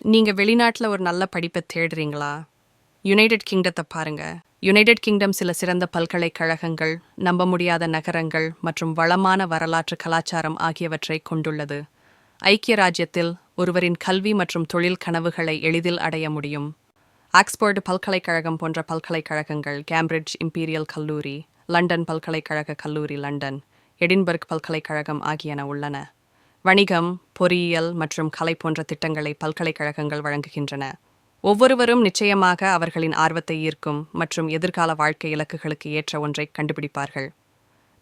நீங்க வெளிநாட்டுல ஒரு நல்ல படிப்பை தேடுறீங்களா? யுனைடெட் கிங்டத்தை பாருங்க. யுனைடெட் கிங்டம் சில சிறந்த பல்கலைக்கழகங்கள், நம்ப முடியாத நகரங்கள் மற்றும் வளமான வரலாற்று கலாச்சாரம் ஆகியவற்றை கொண்டுள்ளது. ஐக்கிய ராஜ்யத்தில் ஒருவரின் கல்வி மற்றும் தொழில் கனவுகளை எளிதில் அடைய முடியும். ஆக்ஸ்போர்டு பல்கலைக்கழகம் போன்ற பல்கலைக்கழகங்கள், கேம்பிரிட்ஜ் இம்பீரியல் கல்லூரி, லண்டன் பல்கலைக்கழக கல்லூரி லண்டன், எடின்பர்க் பல்கலைக்கழகம் ஆகியன உள்ளன. வணிகம், பொறியியல் மற்றும் கலை போன்ற திட்டங்களை பல்கலைக்கழகங்கள் வழங்குகின்றன. ஒவ்வொருவரும் நிச்சயமாக அவர்களின் ஆர்வத்தை ஈர்க்கும் மற்றும் எதிர்கால வாழ்க்கை இலக்குகளுக்கு ஏற்ற ஒன்றை கண்டுபிடிப்பார்கள்.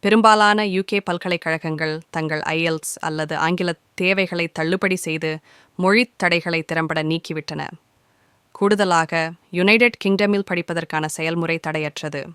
பெரும்பாலான UK பல்கலைக்கழகங்கள் தங்கள் IELTS அல்லது ஆங்கில தேவைகளை தள்ளுபடி செய்து மொழித் தடைகளை திறம்பட நீக்கிவிட்டன. கூடுதலாக, யுனைடெட் கிங்டமில் படிப்பதற்கான செயல்முறை தடையற்றது.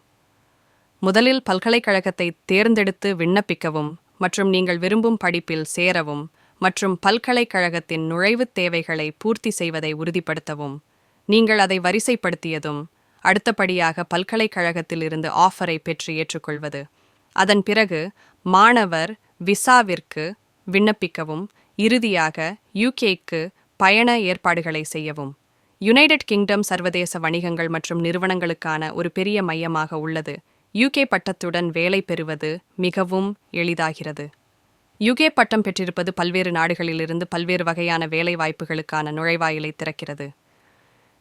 முதலில் பல்கலைக்கழகத்தை தேர்ந்தெடுத்து விண்ணப்பிக்கவும் மற்றும் நீங்கள் விரும்பும் படிப்பில் சேரவும் மற்றும் பல்கலைக்கழகத்தின் நுழைவுத் தேவைகளை பூர்த்தி செய்வதை உறுதிப்படுத்தவும். நீங்கள் அதை வரிசைப்படுத்தியதும், அடுத்தபடியாக பல்கலைக்கழகத்தில் இருந்து ஆஃபரை பெற்று ஏற்றுக்கொள்வது. அதன் பிறகு மாணவர் விசாவிற்கு விண்ணப்பிக்கவும், இறுதியாக UKக்கு பயண ஏற்பாடுகளை செய்யவும். யுனைடெட் கிங்டம் சர்வதேச வணிகங்கள் மற்றும் நிறுவனங்களுக்கான ஒரு பெரிய மையமாக உள்ளது. UK பட்டத்துடன் வேலை பெறுவது மிகவும் எளிதாகிறது. UK பட்டம் பெற்றிருப்பது பல்வேறு நாடுகளிலிருந்து பல்வேறு வகையான வேலை வாய்ப்புகளுக்கான நுழைவாயிலை திறக்கிறது.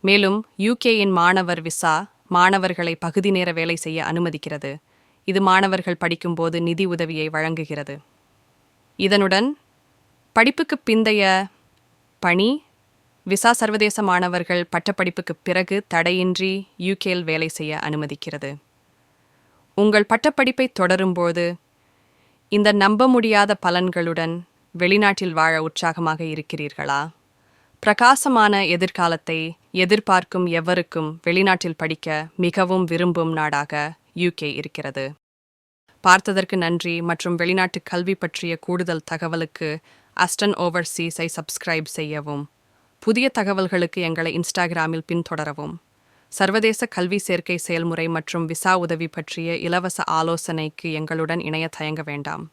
மேலும் UKயின் மாணவர் விசா மாணவர்களை பகுதி நேர வேலை செய்ய அனுமதிக்கிறது. இது மாணவர்கள் படிக்கும்போது நிதி உதவியை வழங்குகிறது. இதனுடன் படிப்புக்கு பிந்தைய பணி விசா சர்வதேச மாணவர்கள் பட்டப்படிப்புக்கு பிறகு தடையின்றி UKயில் வேலை செய்ய அனுமதிக்கிறது. உங்கள் பட்டப்படிப்பை தொடரும்போது இந்த நம்ப முடியாத பலன்களுடன் வெளிநாட்டில் வாழ உற்சாகமாக இருக்கிறீர்களா? பிரகாசமான எதிர்காலத்தை எதிர்பார்க்கும் எவருக்கும் வெளிநாட்டில் படிக்க மிகவும் விரும்பும் நாடாக UK இருக்கிறது. பார்த்ததற்கு நன்றி மற்றும் வெளிநாட்டு கல்வி பற்றிய கூடுதல் தகவலுக்கு அஸ்டன் ஓவர்சீஸை சப்ஸ்கிரைப் செய்யவும். புதிய தகவல்களுக்கு எங்களை இன்ஸ்டாகிராமில் பின்தொடரவும். சர்வதேச கல்வி சேர்க்கை செயல்முறை மற்றும் விசா உதவி பற்றிய இலவச ஆலோசனைக்கு எங்களுடன் இணைய தயங்க வேண்டாம்.